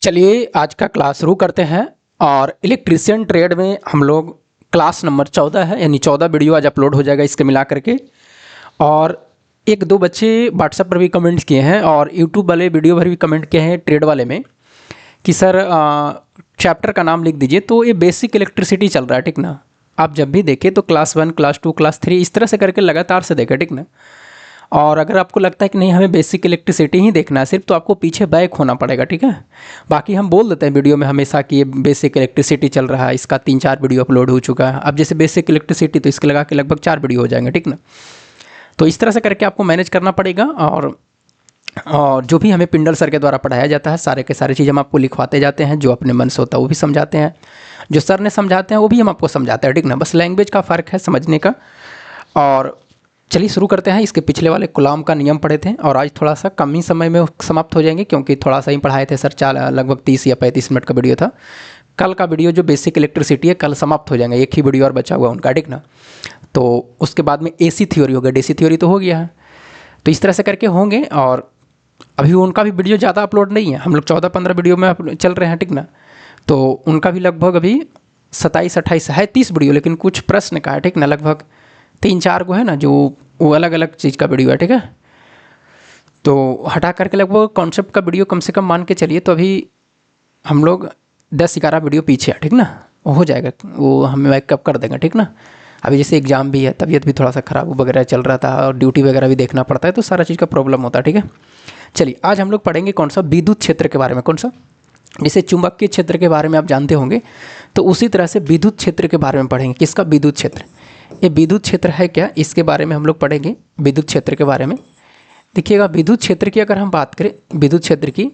चलिए आज का क्लास शुरू करते हैं। और इलेक्ट्रीशियन ट्रेड में हम लोग क्लास नंबर 14 है, यानी 14 वीडियो आज अपलोड हो जाएगा इसके मिला करके। और एक दो बच्चे व्हाट्सएप पर भी कमेंट किए हैं और यूट्यूब वाले वीडियो पर भी कमेंट किए हैं ट्रेड वाले में कि सर चैप्टर का नाम लिख दीजिए। तो ये बेसिक इलेक्ट्रिसिटी चल रहा है, ठीक ना। आप जब भी देखें तो क्लास 1, क्लास 2, क्लास 3 इस तरह से करके लगातार से देखें, ठीक ना। और अगर आपको लगता है कि नहीं हमें बेसिक इलेक्ट्रिसिटी ही देखना है सिर्फ, तो आपको पीछे बैक होना पड़ेगा, ठीक है। बाकी हम बोल देते हैं वीडियो में हमेशा कि ये बेसिक इलेक्ट्रिसिटी चल रहा है, इसका 3-4 वीडियो अपलोड हो चुका है। अब जैसे बेसिक इलेक्ट्रिसिटी तो इसके लगा के लगभग 4 वीडियो हो जाएंगे, ठीक ना। तो इस तरह से करके आपको मैनेज करना पड़ेगा। और जो भी हमें पिंडल सर के द्वारा पढ़ाया जाता है सारे के सारे चीज़ हम आपको लिखवाते जाते हैं। जो अपने मन से होता है वो भी समझाते हैं, जो सर ने समझाते हैं वो भी हम आपको समझाते हैं, ठीक ना। बस लैंग्वेज का फ़र्क है समझने का। और चलिए शुरू करते हैं। इसके पिछले वाले कूलॉम का नियम पढ़े थे और आज थोड़ा सा कम ही समय में समाप्त हो जाएंगे, क्योंकि थोड़ा सा ही पढ़ाए थे सर। लगभग 30 या 35 मिनट का वीडियो था। कल का वीडियो जो बेसिक इलेक्ट्रिसिटी है कल समाप्त हो जाएंगे, एक ही वीडियो और बचा हुआ उनका, ठीक ना। तो उसके बाद में एसी थ्योरी हो गया, डीसी थ्योरी तो हो गया है। तो इस तरह से करके होंगे। और अभी उनका भी वीडियो ज़्यादा अपलोड नहीं है, हम लोग 14-15 वीडियो में चल रहे हैं, ठीक ना। तो उनका भी लगभग अभी 27-28 है, 30 वीडियो, लेकिन कुछ प्रश्न का है, ठीक ना। लगभग 3-4 को है ना, जो वो अलग अलग चीज़ का वीडियो है, ठीक है। तो हटा करके लगभग कॉन्सेप्ट का वीडियो कम से कम मान के चलिए, तो अभी हम लोग 10-11 वीडियो पीछे है, ठीक ना। वो हो जाएगा, वो हम बैकअप कर देंगे, ठीक ना। अभी जैसे एग्ज़ाम भी है, तबीयत भी थोड़ा सा ख़राब वगैरह चल रहा था और ड्यूटी वगैरह भी देखना पड़ता है, तो सारा चीज़ का प्रॉब्लम होता है, ठीक है। चलिए आज हम लोग पढ़ेंगे कौन सा, विद्युत क्षेत्र के बारे में। कौन सा, जैसे चुंबकीय क्षेत्र के बारे में आप जानते होंगे, तो उसी तरह से विद्युत क्षेत्र के बारे में पढ़ेंगे। किसका, विद्युत क्षेत्र। ये विद्युत क्षेत्र है क्या, इसके बारे में हम लोग पढ़ेंगे, विद्युत क्षेत्र के बारे में। देखिएगा, विद्युत क्षेत्र की अगर हम बात करें, विद्युत क्षेत्र की,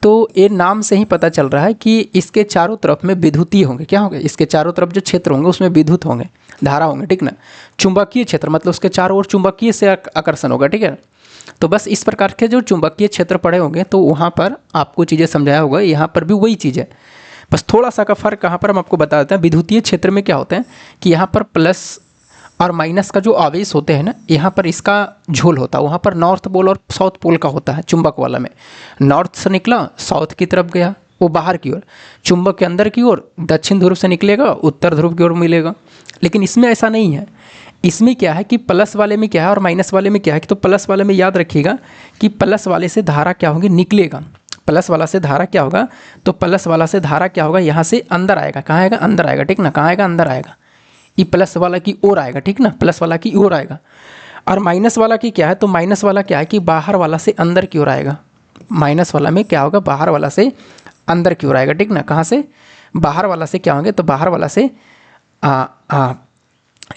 तो ये नाम से ही पता चल रहा है कि इसके चारों तरफ में विद्युतीय होंगे। क्या होंगे, इसके चारों तरफ जो क्षेत्र होंगे उसमें विद्युत होंगे, धारा होंगे, ठीक ना। चुंबकीय क्षेत्र मतलब उसके चारों ओर चुंबकीय से आकर्षण होगा, ठीक है। तो बस इस प्रकार के जो चुंबकीय क्षेत्र पढ़े होंगे तो वहाँ पर आपको चीज़ें समझाया होगा। यहाँ पर भी वही चीज़ है, बस थोड़ा सा का फ़र्क कहाँ पर हम आपको बता देते हैं। विद्युतीय क्षेत्र में क्या होता है कि यहाँ पर प्लस और माइनस का जो आवेश होते हैं ना, यहाँ पर इसका झोल होता है। वहाँ पर नॉर्थ पोल और साउथ पोल का होता है। चुंबक वाला में नॉर्थ से निकला साउथ की तरफ गया, वो बाहर की ओर। चुंबक के अंदर की ओर दक्षिण ध्रुव से निकलेगा, उत्तर ध्रुव की ओर मिलेगा। लेकिन इसमें ऐसा नहीं है। इसमें क्या है कि प्लस वाले में क्या है और माइनस वाले में क्या है कि, तो प्लस वाले में याद रखिएगा कि प्लस वाले से धारा क्या होगी, निकलेगा। प्लस वाला से धारा क्या होगा, तो प्लस वाला से धारा क्या होगा, यहाँ से अंदर आएगा। कहाँ आएगा, अंदर आएगा, ठीक ना। कहाँ आएगा, अंदर आएगा। ये प्लस वाला की ओर आएगा, ठीक ना, प्लस वाला की ओर आएगा। और माइनस वाला की क्या है, तो माइनस वाला क्या है कि बाहर वाला से अंदर की ओर आएगा। माइनस वाला में क्या होगा, बाहर वाला से अंदर की ओर आएगा, ठीक ना। कहाँ से, बाहर वाला से क्या होंगे, तो बाहर वाला से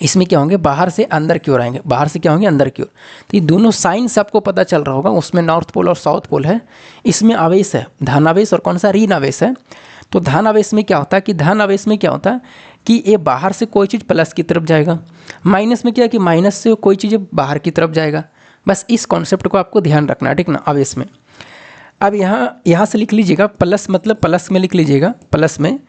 इसमें क्या होंगे, बाहर से अंदर की ओर आएंगे। बाहर से क्या होंगे, अंदर की ओर। तो ये दोनों साइन से आपको पता चल रहा होगा। उसमें नॉर्थ पोल और साउथ पोल है। इसमें आवेश है धन आवेश और कौन सा, ऋण आवेश है। तो धन आवेश में क्या होता है कि, धन आवेश में क्या होता है कि ये बाहर से कोई चीज़ प्लस की तरफ जाएगा। माइनस में क्या है कि माइनस से कोई चीज़ बाहर की तरफ जाएगा। बस इस कॉन्सेप्ट को आपको ध्यान रखना है, ठीक ना, आवेश में। अब यहाँ से लिख लीजिएगा, प्लस मतलब प्लस में लिख लीजिएगा, प्लस में,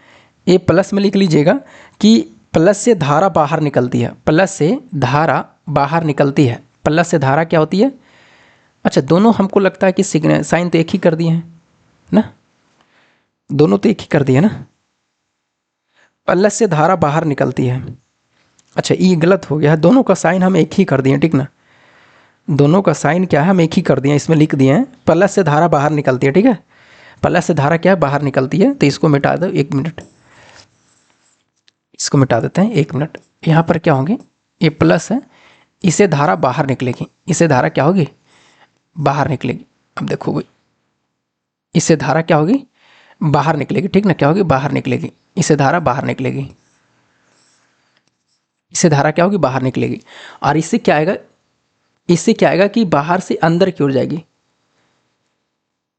ये प्लस में लिख लीजिएगा कि प्लस से धारा बाहर निकलती है। प्लस से धारा बाहर निकलती है। प्लस से धारा क्या होती है, अच्छा दोनों हमको लगता है कि सिग्नल साइन तो एक ही कर दिए हैं ना, दोनों तो एक ही कर दिए ना। प्लस से धारा बाहर निकलती है, अच्छा ये गलत हो गया है, दोनों का साइन हम एक ही कर दिए, ठीक ना। दोनों का साइन क्या है, हम एक ही कर दिए, इसमें लिख दिए हैं प्लस से धारा बाहर निकलती है, ठीक है। प्लस से धारा क्या है, बाहर निकलती है। तो इसको मिटा दो, 1 मिनट, इसको मिटा देते हैं, 1 मिनट। यहाँ पर क्या होंगे, ये प्लस है, इसे धारा बाहर निकलेगी, इसे धारा क्या होगी, बाहर निकलेगी। अब देखो भाई, इससे धारा क्या होगी, बाहर निकलेगी, ठीक ना। क्या होगी, बाहर निकलेगी, इससे धारा बाहर निकलेगी, इससे धारा क्या होगी, बाहर निकलेगी। और इससे क्या आएगा, इससे क्या आएगा कि बाहर से अंदर की ओर जाएगी।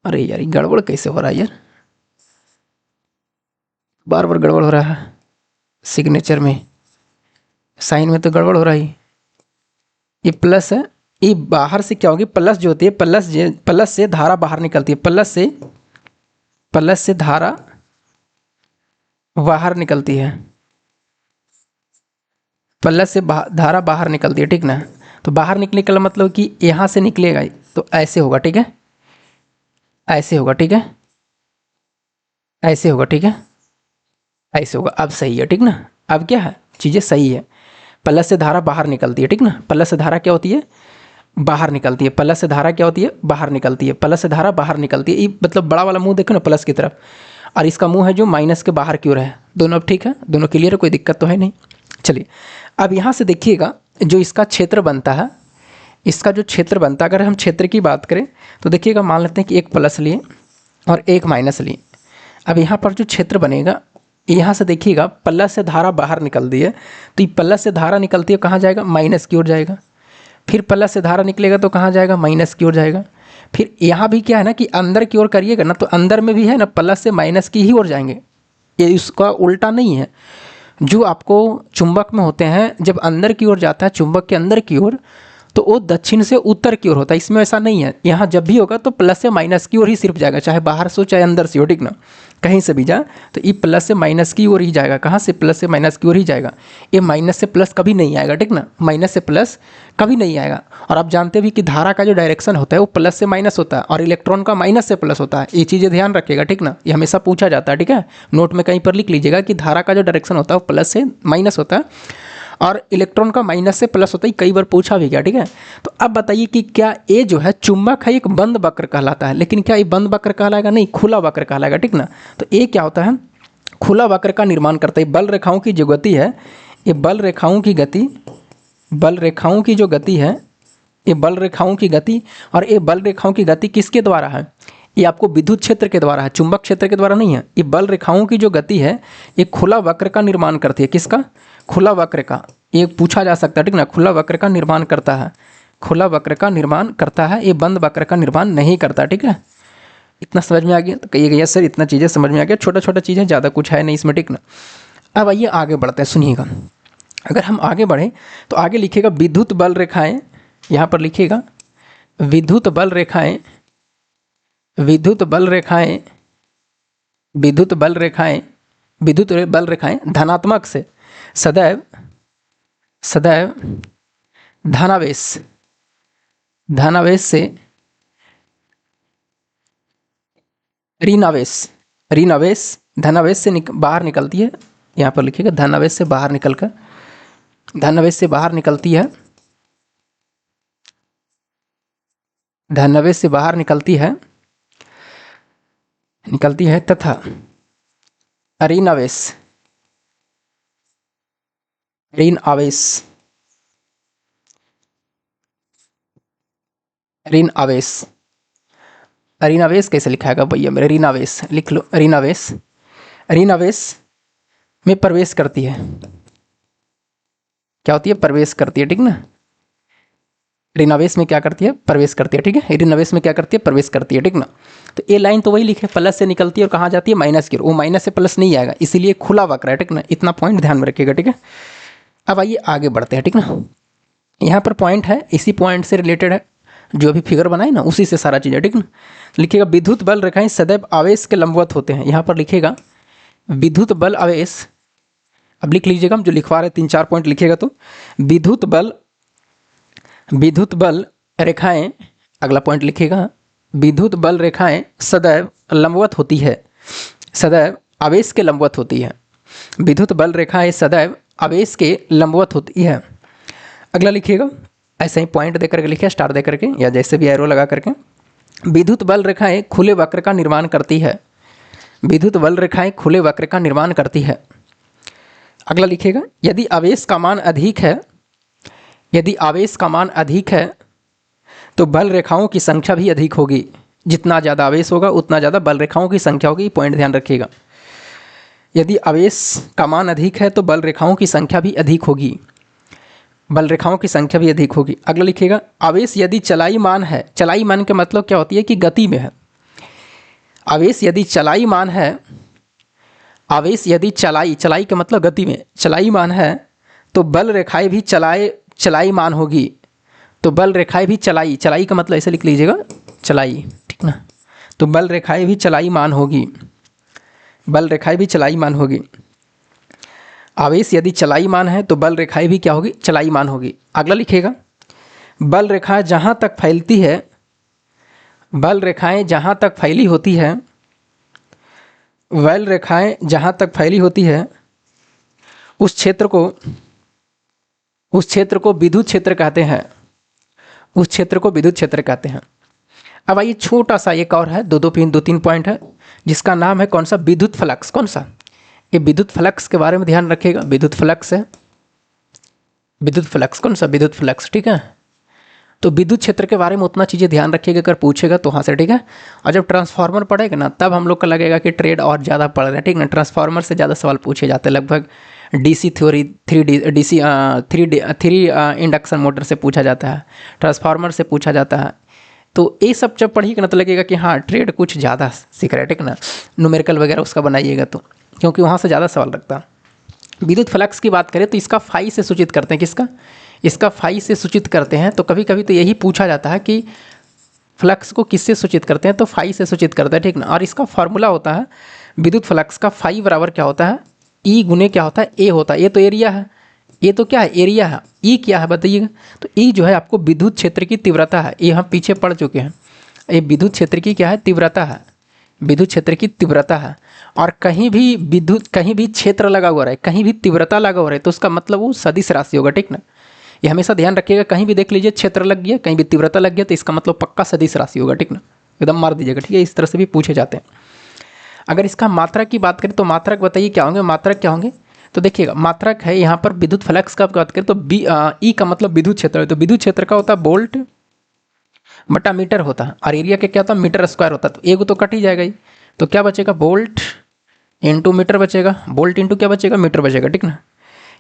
अरे यार ये गड़बड़ कैसे हो रहा है यार, बार बार गड़बड़ हो रहा है। सिग्नेचर में, साइन में तो गड़बड़ हो रहा है। ये प्लस है, ये बाहर से क्या होगी, प्लस जो होती है, प्लस से धारा बाहर निकलती है। प्लस से धारा बाहर निकलती है, प्लस से धारा बाहर निकलती है, ठीक ना। तो बाहर निकलने का मतलब कि यहाँ से निकलेगा तो ऐसे होगा, ठीक है, ऐसे होगा, ठीक है। ऐसे होगा, ठीक है, ऐसे होगा। अब सही है, ठीक ना। अब क्या है, चीज़ें सही है। प्लस से धारा बाहर निकलती है, ठीक ना। प्लस से धारा क्या होती है, बाहर निकलती है। प्लस से धारा क्या होती है, बाहर निकलती है। प्लस से धारा बाहर निकलती है, ये मतलब बड़ा वाला मुंह देखो ना प्लस की तरफ, और इसका मुंह है जो माइनस के बाहर की ओर है। दोनों अब ठीक है, दोनों क्लियर है, कोई दिक्कत तो है नहीं। चलिए अब यहाँ से देखिएगा, जो इसका क्षेत्र बनता है, इसका जो क्षेत्र बनता है, अगर हम क्षेत्र की बात करें तो देखिएगा, मान लेते हैं कि एक प्लस लिए और एक माइनस लिए। अब यहाँ पर जो क्षेत्र बनेगा, यहाँ से देखिएगा प्लस से धारा बाहर निकल दी है, तो ये प्लस से धारा निकलती है कहाँ जाएगा, माइनस की ओर जाएगा। फिर प्लस से धारा निकलेगा तो कहाँ जाएगा, माइनस की ओर जाएगा। फिर यहाँ भी क्या है ना कि अंदर की ओर करिएगा ना, तो अंदर में भी है ना प्लस से माइनस की ही ओर जाएंगे, ये इसका उल्टा नहीं है। जो आपको चुंबक में होते हैं, जब अंदर की ओर जाता है चुंबक के अंदर की ओर, तो वो दक्षिण से उत्तर की ओर होता है। इसमें ऐसा नहीं है, यहाँ जब भी होगा तो प्लस से माइनस की ओर ही सिर्फ जाएगा, चाहे बाहर से हो चाहे अंदर से हो, ठीक ना। कहीं से भी जा तो ये प्लस से माइनस की ओर ही जाएगा। कहाँ से, प्लस से माइनस की ओर ही जाएगा। ये माइनस से प्लस कभी नहीं आएगा, ठीक ना, माइनस से प्लस कभी नहीं आएगा। और आप जानते भी कि धारा का जो डायरेक्शन होता है वो प्लस से माइनस होता है, और इलेक्ट्रॉन का माइनस से प्लस होता है। ये चीज़ें ध्यान रखिएगा, ठीक ना, ये हमेशा पूछा जाता है, ठीक है। नोट में कहीं पर लिख लीजिएगा कि धारा का जो डायरेक्शन होता है वो प्लस से माइनस होता है, और इलेक्ट्रॉन का माइनस से प्लस होता है। कई बार पूछा भी गया, ठीक है। तो अब बताइए कि क्या ये जो है चुंबक है, एक बंद वक्र कहलाता है, लेकिन क्या ये बंद वक्र कहलाएगा, नहीं, खुला वक्र कहलाएगा, ठीक ना। तो ये क्या होता है, खुला वक्र का निर्माण करता है। बल रेखाओं की जो गति है, ये बल रेखाओं की गति, बल रेखाओं की जो गति है, ये बल रेखाओं की गति, और ये बल रेखाओं की गति किसके द्वारा है, ये आपको विद्युत क्षेत्र के द्वारा है, चुंबक क्षेत्र के द्वारा नहीं है। ये बल रेखाओं की जो गति है, ये खुला वक्र का निर्माण करती है। किसका, खुला वक्र का। ये पूछा जा सकता है, ठीक ना, खुला वक्र का निर्माण करता है, खुला वक्र का निर्माण करता है, ये बंद वक्र का निर्माण नहीं करता, ठीक है। इतना समझ में आ गया, तो कहिएगा यस सर इतना चीज़ें समझ में आ गया, छोटा छोटा चीज़ें, ज़्यादा कुछ है नहीं इसमें, ठीक ना। अब आइए आगे बढ़ते हैं, सुनिएगा। अगर हम आगे बढ़ें तो आगे लिखिएगा विद्युत बल रेखाएं, यहाँ पर लिखिएगा विद्युत बल रेखाएं, विद्युत बल रेखाएं, विद्युत बल रेखाएं, विद्युत बल रेखाएं धनात्मक से सदैव, सदैव धनावेश, धनावेश से ऋणावेश, ऋणावेश धनावेश से बाहर निकलती है। यहाँ पर लिखिएगा धनावेश से बाहर निकलकर, धनावेश से बाहर निकलती है, धनावेश से बाहर निकलती है, निकलती है, तथा ऋण आवेश, ऋण आवेश, ऋण आवेश, ऋण आवेश कैसे लिखाएगा भैया मेरे, ऋण आवेश लिख लो, ऋण आवेश, ऋण आवेश में प्रवेश करती है। क्या होती है, प्रवेश करती है, ठीक ना। ऋणावेश में क्या करती है, प्रवेश करती है, ठीक है। ऋणावेश में क्या करती है, प्रवेश करती है, ठीक ना। तो ये लाइन तो वही लिखे, प्लस से निकलती है और कहाँ जाती है, माइनस की ओर। वो माइनस से प्लस नहीं आएगा, इसीलिए खुला वक्र है, ठीक ना। इतना पॉइंट ध्यान में रखिएगा, ठीक है। अब आइए आगे बढ़ते हैं, ठीक ना। यहाँ पर पॉइंट है, इसी पॉइंट से रिलेटेड है, जो अभी फिगर बनाए ना उसी से सारा चीज़ है, ठीक ना। लिखिएगा विद्युत बल रेखाएं सदैव आवेश के लंबवत होते हैं। यहाँ पर लिखिएगा विद्युत बल आवेश, अब लिख लीजिएगा, हम जो लिखवा रहे 3-4 पॉइंट लिखिएगा तो विद्युत बल, विद्युत बल रेखाएं, अगला पॉइंट लिखिएगा विद्युत बल रेखाएं सदैव लंबवत होती है, सदैव आवेश के लंबवत होती है। विद्युत बल रेखाएं सदैव आवेश के लंबवत होती है। अगला लिखिएगा, ऐसे ही पॉइंट दे करके लिखिए, स्टार दे करके या जैसे भी एरो लगा करके, विद्युत बल रेखाएं खुले वक्र का निर्माण करती है, विद्युत बल रेखाएं खुले वक्र का निर्माण करती है। अगला लिखिएगा यदि आवेश का मान अधिक है, यदि आवेश का मान अधिक है तो बल रेखाओं की संख्या भी अधिक होगी। जितना ज़्यादा आवेश होगा उतना ज़्यादा बल रेखाओं की संख्या होगी, पॉइंट ध्यान रखिएगा। यदि आवेश का मान अधिक है तो बल रेखाओं की संख्या भी अधिक होगी, बल रेखाओं की संख्या भी अधिक होगी। अगला लिखिएगा आवेश यदि चलाई मान है, चलाई मान का मतलब क्या होती है कि गति में है। आवेश यदि चलाई मान है, आवेश यदि चलाई, चलाई का मतलब गति में, चलाई मान है तो बल रेखाएं भी चलाई मान होगी। तो बल रेखाएं भी चलाई, चलाई का मतलब ऐसे लिख लीजिएगा चलाई, ठीक ना। तो बल रेखाएं भी चलाई मान होगी, बल रेखाएं भी चलाई मान होगी। आवेश यदि चलाई मान है तो बल रेखाएं भी क्या होगी, चलाई मान होगी। अगला लिखिएगा बल रेखाएं जहाँ तक फैलती है, बल रेखाएं जहाँ तक फैली होती है वैल रेखाएं जहाँ तक फैली होती है उस क्षेत्र को विद्युत क्षेत्र कहते हैं। उस क्षेत्र को विद्युत क्षेत्र कहते हैं। अब आइए छोटा सा एक और है, दो तीन पॉइंट है, जिसका नाम है कौन सा, विद्युत फ्लक्स। कौन सा, ये विद्युत फ्लक्स के बारे में ध्यान रखिएगा। विद्युत फ्लक्स है, विद्युत फ्लक्स, कौन सा, विद्युत फ्लक्स, ठीक है। तो विद्युत क्षेत्र के बारे में उतना चीज़ें ध्यान रखिएगा, अगर पूछेगा तो हाँ से, ठीक है। और जब ट्रांसफार्मर पढ़ेगा ना तब हम लोग को लगेगा कि ट्रेड और ज़्यादा पढ़ रहे हैं, ठीक ना। ट्रांसफार्मर से ज़्यादा सवाल पूछे जाते हैं, लगभग DC theory, three induction motor से पूछा जाता है, ट्रांसफार्मर से पूछा जाता है। तो ये सब जब पढ़िएगा ना तो लगेगा कि हाँ ट्रेड कुछ ज़्यादा सीख रहा है, ठीक ना। न्यूमेरिकल वगैरह उसका बनाइएगा तो, क्योंकि वहाँ से ज़्यादा सवाल रखता है। विद्युत फ्लक्स की बात करें तो इसका फाई से सूचित करते हैं, किसका, इसका फाई से सूचित करते हैं। तो कभी कभी तो यही पूछा जाता है कि फ्लक्स को किससे सूचित करते हैं, तो फाई से सूचित करते हैं, ठीक ना। और इसका फार्मूला होता है विद्युत फ्लक्स का, फाई बराबर क्या होता है, ई गुने क्या होता है, ए होता है। ये तो एरिया है, ये तो क्या है, एरिया है। ई क्या है बताइएगा, तो ई जो है आपको विद्युत क्षेत्र की तीव्रता है। ये हम पीछे पढ़ चुके हैं। ये विद्युत क्षेत्र की क्या है, तीव्रता है, विद्युत क्षेत्र की तीव्रता है। और कहीं भी विद्युत, कहीं भी क्षेत्र लगा हुआ रहे, कहीं भी तीव्रता लगा हुआ रहे, तो उसका मतलब वो सदिश राशि होगा, ठीक ना। ये हमेशा ध्यान रखिएगा, कहीं भी देख लीजिए क्षेत्र लग गया, कहीं भी तीव्रता लग गया, तो इसका मतलब पक्का सदिश राशि होगा, ठीक ना। एकदम मार दीजिएगा, ठीक है। इस तरह से भी पूछे जाते हैं। अगर इसका मात्रक की बात करें तो मात्रक बताइए क्या होंगे, मात्रक क्या होंगे। तो देखिएगा मात्रक है यहाँ पर विद्युत फ्लक्स का बात करें तो ई का मतलब विद्युत क्षेत्र है। तो विद्युत क्षेत्र का होता है वोल्ट बटा मीटर होता है, और एरिया के क्या होता है, मीटर स्क्वायर होता है। तो एक तो कट ही जाएगा ही, तो क्या बचेगा, वोल्ट इंटू मीटर बचेगा, वोल्ट इंटू क्या बचेगा, मीटर बचेगा, ठीक ना।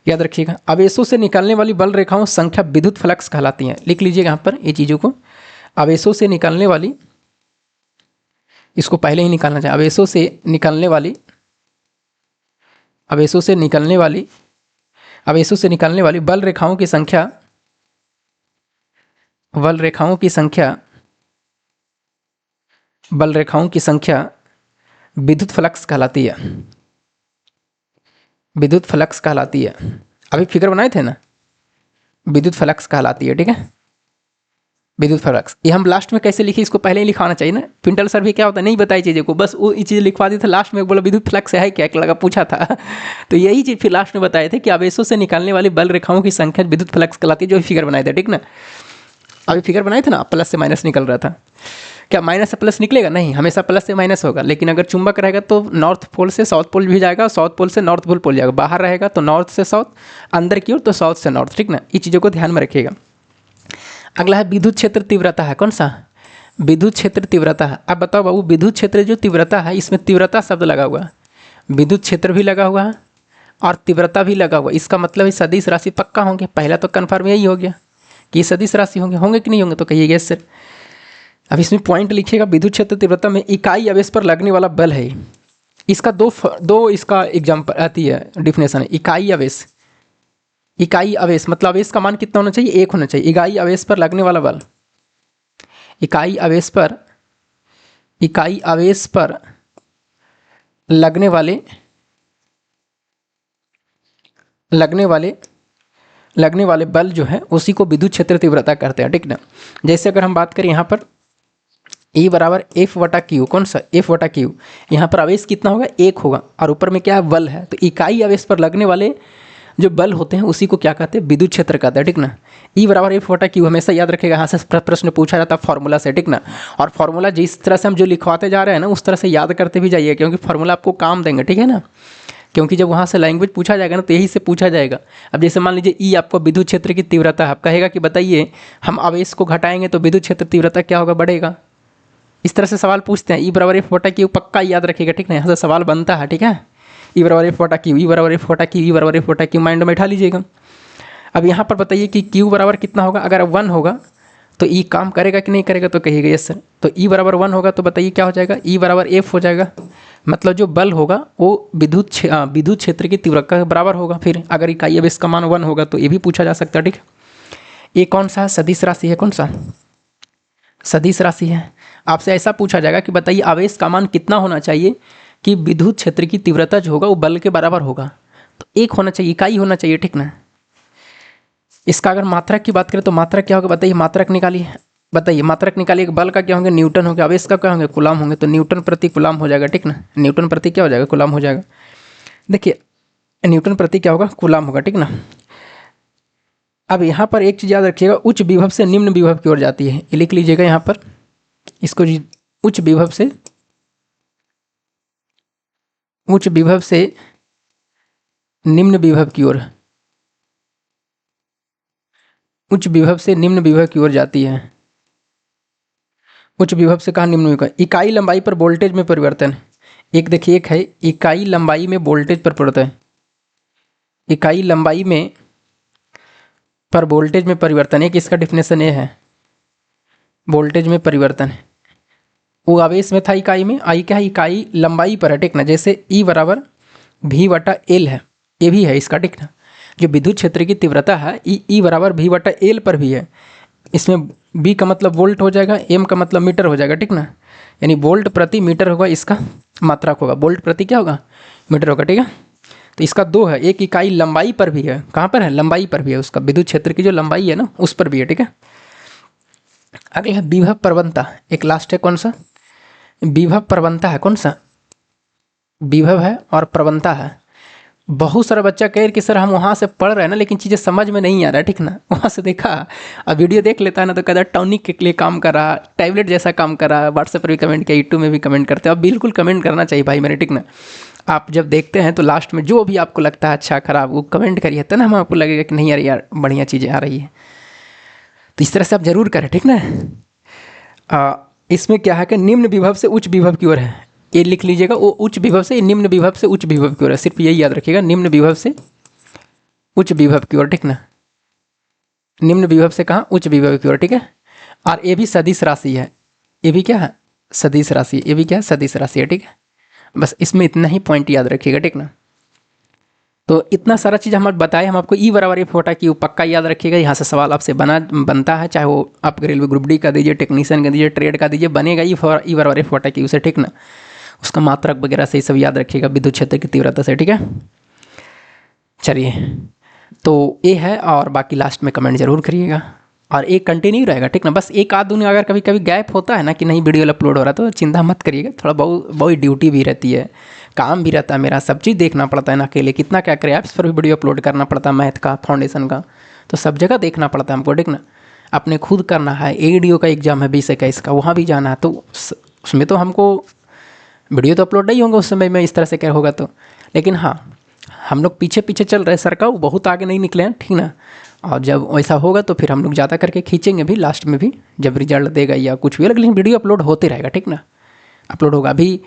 याद रखिएगा। आवेशों से निकलने वाली बल रेखाओं संख्या विद्युत फ्लक्स कहलाती हैं। लिख लीजिएगा यहाँ पर ये चीज़ों को, आवेशों से निकलने वाली, इसको पहले ही निकालना चाहिए, आवेशों से निकलने वाली, आवेशों से निकलने वाली, आवेशों से निकलने वाली बल रेखाओं की संख्या, बल रेखाओं की संख्या, बल रेखाओं की संख्या विद्युत फ्लक्स कहलाती है, विद्युत फ्लक्स कहलाती है। अभी फिगर बनाए थे ना, विद्युत फ्लक्स कहलाती है, ठीक है। विद्युत फ्लक्स ये हम लास्ट में कैसे लिखे, इसको पहले ही लिखाना चाहिए ना। पिंटल सर भी क्या होता है, नहीं बताई चीज़ों को, बस वो ये चीज़ लिखवा दी था लास्ट में, बोला विद्युत फ्लक्स है क्या, एक लगा पूछा था तो यही चीज़ फिर लास्ट में बताए थे कि आवेशों से निकालने वाली बल रेखाओं की संख्या विद्युत फ्लक्स कहलाती है, जो फिगर बनाए थे, ठीक ना। अभी फिगर बनाए थे ना, प्लस से माइनस निकल रहा था, क्या माइनस से प्लस निकलेगा, नहीं, हमेशा प्लस से माइनस होगा। लेकिन अगर चुंबक रहेगा तो नॉर्थ पोल से साउथ पोल भी जाएगा, साउथ पोल से नॉर्थ पोल जाएगा। बाहर रहेगा तो नॉर्थ से साउथ, अंदर की ओर तो साउथ से नॉर्थ, ठीक ना। ये चीज़ों को ध्यान में रखिएगा। अगला है विद्युत क्षेत्र तीव्रता है, कौन सा, विद्युत क्षेत्र तीव्रता है। अब बताओ बाबू, विद्युत क्षेत्र जो तीव्रता है, इसमें तीव्रता शब्द लगा हुआ है, विद्युत क्षेत्र भी लगा हुआ है और तीव्रता भी लगा हुआ है। इसका मतलब सदिश राशि पक्का होंगे। पहला तो कन्फर्म यही हो गया कि सदिश राशि होंगे, होंगे कि नहीं होंगे, तो कहिए यस सर। अब इसमें पॉइंट लिखिएगा, विद्युत क्षेत्र तीव्रता में इकाई आवेश पर लगने वाला बल है। इसका दो इसका एग्जाम्पल आती है, डिफिनेशन है। इकाई आवेश, इकाई आवेश मतलब आवेश का मान कितना होना चाहिए, एक होना चाहिए। इकाई आवेश पर लगने वाला बल, इकाई आवेश पर, इकाई आवेश पर लगने वाले, लगने वाले बल जो है उसी को विद्युत क्षेत्र तीव्रता कहते हैं, ठीक ना। जैसे अगर हम बात करें यहाँ पर E बराबर एफ बटा क्यू, कौन सा, एफ बटा क्यू। यहाँ पर आवेश कितना होगा, एक होगा, और ऊपर में क्या है, बल है। तो इकाई आवेश पर लगने वाले जो बल होते हैं उसी को क्या कहते हैं, विद्युत क्षेत्र कहते हैं, ठीक ना। E बराबर एफ बटा क्यू हमेशा याद रखेगा, यहाँ से प्रश्न पूछा जाता है फॉर्मूला से, ठीक ना। और फॉर्मूला जिस तरह से हम जो लिखवाते जा रहे हैं ना उस तरह से याद करते भी जाइए, क्योंकि फॉर्मूला आपको काम देंगे, ठीक है ना। क्योंकि जब वहाँ से लैंग्वेज पूछा जाएगा ना तो यही से पूछा जाएगा। अब जैसे मान लीजिए ई आपको विद्युत क्षेत्र की तीव्रता है, आप कहेगा कि बताइए हम आवेश को घटाएंगे तो विद्युत क्षेत्र तीव्रता क्या होगा, बढ़ेगा। इस तरह से सवाल पूछते हैं। ई बराबर एफ बटा क्यू पक्का याद रखिएगा, ठीक है, यहाँ से सवाल बनता है, ठीक है। ई बराबर एफ बटा क्यू, ई बराबर एफ बटा क्यू, ई बराबर एफ बटा क्यू माइंड में बैठा लीजिएगा। अब यहाँ पर बताइए कि क्यू बराबर कितना होगा, अगर 1 होगा तो ई काम करेगा कि नहीं करेगा, तो कहिएगा यस सर। तो ई बराबर 1 होगा तो बताइए क्या हो जाएगा, ई बराबर एफ हो जाएगा। मतलब जो बल होगा वो विद्युत क्षेत्र की तीव्रता के बराबर होगा। फिर अगर इकाई आवेश का मान 1 होगा तो ये भी पूछा जा सकता है, ठीक है। ये कौन सा सदिश राशि है, कौन सा सदिश राशि है। आपसे ऐसा पूछा जाएगा कि बताइए आवेश का मान कितना होना चाहिए कि विद्युत क्षेत्र की तीव्रता जो होगा वो बल के बराबर होगा, तो 1 होना चाहिए, इकाई होना चाहिए, ठीक ना। इसका अगर मात्रक की बात करें तो मात्रक क्या होगा बताइए, मात्रक निकालिए। बताइए, मात्रक निकालिए। एक बल का क्या होंगे? न्यूटन हो गया। अब इसका क्या होंगे? कूलाम होंगे। तो न्यूटन प्रति कूलाम हो जाएगा, ठीक ना। न्यूटन प्रति क्या हो जाएगा? कूलाम हो जाएगा। देखिए, न्यूटन प्रति क्या होगा? कूलाम होगा, ठीक ना। अब यहाँ पर एक चीज़ याद रखिएगा, उच्च विभव से निम्न विभव की ओर जाती है, ये लिख लीजिएगा यहाँ पर इसको जी। उच्च विभव से निम्न विभव की ओर, उच्च विभव से निम्न विभव की ओर जाती है। उच्च विभव से कहा निम्न विभव? इकाई लंबाई पर वोल्टेज में परिवर्तन। एक देखिए, एक है इकाई लंबाई में वोल्टेज पर परिवर्तन। इकाई लंबाई में पर वोल्टेज में परिवर्तन, एक इसका डिफिनेशन ये है, वोल्टेज में परिवर्तन। वो आवेश में था इकाई में, आई क्या है? इकाई लंबाई पर है, ठीक ना। जैसे ई बराबर भी बटा एल है, ये भी है इसका, ठीक ना। जो विद्युत क्षेत्र की तीव्रता है ई बराबर भी बटा एल पर भी है। इसमें बी का मतलब वोल्ट हो जाएगा, एम का मतलब मीटर हो जाएगा, ठीक ना। यानी वोल्ट प्रति मीटर होगा, इसका मात्रक होगा। वोल्ट प्रति क्या होगा? मीटर होगा, ठीक है। तो इसका दो है, एक इकाई लंबाई पर भी है। कहाँ पर है? लंबाई पर भी है, उसका विद्युत क्षेत्र की जो लंबाई है ना, उस पर भी है, ठीक है। अगला है विभव प्रवणता। एक लास्ट है, कौन सा? विभव प्रवणता है। कौन सा? विभव है और प्रवणता है। बहुत सारा बच्चा कह कि सर हम वहाँ से पढ़ रहे हैं ना, लेकिन चीज़ें समझ में नहीं आ रहा है, ठीक ना। वहाँ से देखा, अब वीडियो देख लेता है ना, तो कहता है टॉनिक के लिए काम कर रहा, टैबलेट जैसा काम कर रहा। व्हाट्सएप पर भी कमेंट किया, यूट्यूब में भी कमेंट करते हैं। अब बिल्कुल कमेंट करना चाहिए भाई मेरे, ठीक ना। आप जब देखते हैं तो लास्ट में जो भी आपको लगता है अच्छा खराब, वो कमेंट करिए, तो ना हम आपको लगेगा कि नहीं यार यार बढ़िया चीज़ें आ रही है। तो इस तरह से आप जरूर करें, ठीक ना। इसमें क्या है कि निम्न विभव से उच्च विभव की ओर है, ये लिख लीजिएगा। वो उच्च विभव से निम्न विभव से उच्च विभव की ओर है, सिर्फ यही याद रखिएगा, निम्न विभव से उच्च विभव की ओर, ठीक ना। निम्न विभव से कहाँ? उच्च विभव की ओर, ठीक है। और ये भी सदिश राशि है, ये भी क्या है? सदिश राशि। ये भी क्या है? सदिश राशि है, ठीक है। बस इसमें इतना ही पॉइंट याद रखिएगा, ठीक ना। तो इतना सारा चीज़ हम बताए, हम आपको ई बराबर एफ बटा क्यू पक्का याद रखिएगा। यहाँ से सवाल आपसे बनता है, चाहे वो आप रेलवे ग्रुप डी का दीजिए, टेक्नीशियन का दीजिए, ट्रेड का दीजिए, बनेगा ई बराबर एफ बटा क्यू से, ठीक ना। उसका मात्रक वगैरह से सब याद रखिएगा, विद्युत क्षेत्र की तीव्रता से, ठीक है। चलिए, तो ये है, और बाकी लास्ट में कमेंट जरूर करिएगा, और एक कंटिन्यू रहेगा, ठीक ना। बस एक आध दिन अगर कभी कभी गैप होता है ना कि नहीं वीडियो अपलोड हो रहा, तो चिंता मत करिएगा। थोड़ा बहुत ड्यूटी भी रहती है, काम भी रहता है मेरा, सब चीज़ देखना पड़ता है ना, अकेले कितना क्या करे। ऐप्स पर भी वीडियो अपलोड करना पड़ता है, मैथ का, फाउंडेशन का, तो सब जगह देखना पड़ता है हमको, ठीक ना। अपने खुद करना है, एडीओ का एग्जाम है 20-21 का, वहाँ भी जाना है, तो उसमें तो हमको वीडियो तो अपलोड नहीं होंगे उस समय में, इस तरह से क्या होगा तो। लेकिन हाँ, हम लोग पीछे पीछे चल रहे हैं, सरकार बहुत आगे नहीं निकले हैं, ठीक ना। और जब ऐसा होगा तो फिर हम लोग ज़्यादा करके खींचेंगे भी लास्ट में भी, जब रिजल्ट देगा या कुछ भी, लेकिन वीडियो अपलोड होते रहेगा, ठीक ना। अपलोड होगा। अभी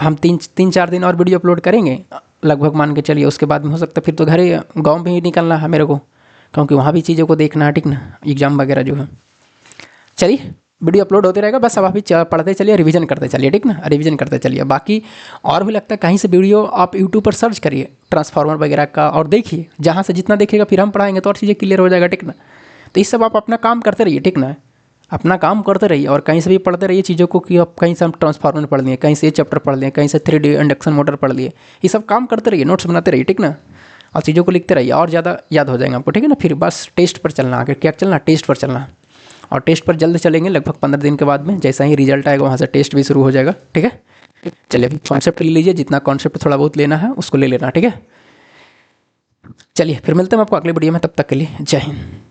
हम 3-4 दिन और वीडियो अपलोड करेंगे लगभग, मान के चलिए। उसके बाद में हो सकता है फिर तो घर गाँव में ही निकलना है मेरे को, क्योंकि वहाँ भी चीज़ों को देखना है, ठीक ना, एग्ज़ाम वगैरह जो है। चलिए, वीडियो अपलोड होते रहेगा, बस अब अभी पढ़ते चलिए, रिवीजन करते चलिए, ठीक ना, रिवीजन करते चलिए। बाकी और भी लगता है कहीं से वीडियो आप यूट्यूब पर सर्च करिए ट्रांसफार्मर वगैरह का, और देखिए, जहाँ से जितना देखिएगा फिर हम पढ़ाएंगे तो और चीज़ें क्लियर हो जाएगा, ठीक ना। तो इस सब आप अपना काम करते रहिए, ठीक ना, अपना काम करते रहिए, और कहीं से भी पढ़ते रहिए चीज़ों को, कि आप कहीं से हम ट्रांसफार्मर पढ़ लिए, कहीं से ये चैप्टर पढ़ लिए, कहीं से 3D इंडक्शन मोटर पढ़ लिए, ये सब काम करते रहिए, नोट्स बनाते रहिए, ठीक ना। और चीज़ों को लिखते रहिए, और ज़्यादा याद हो जाएगा आपको, ठीक है ना। फिर बस टेस्ट पर चलना, आगे क्या चलना? टेस्ट पर चलना। और टेस्ट पर जल्द चलेंगे, लगभग 15 दिन के बाद में, जैसा ही रिजल्ट आएगा वहाँ से टेस्ट भी शुरू हो जाएगा, ठीक है। चलिए, अभी कॉन्सेप्ट ले लीजिए, जितना कॉन्सेप्ट थोड़ा बहुत लेना है उसको ले लेना, ठीक है। चलिए, फिर मिलते हैं आपको अगले वीडियो में, तब तक के लिए जय हिंद।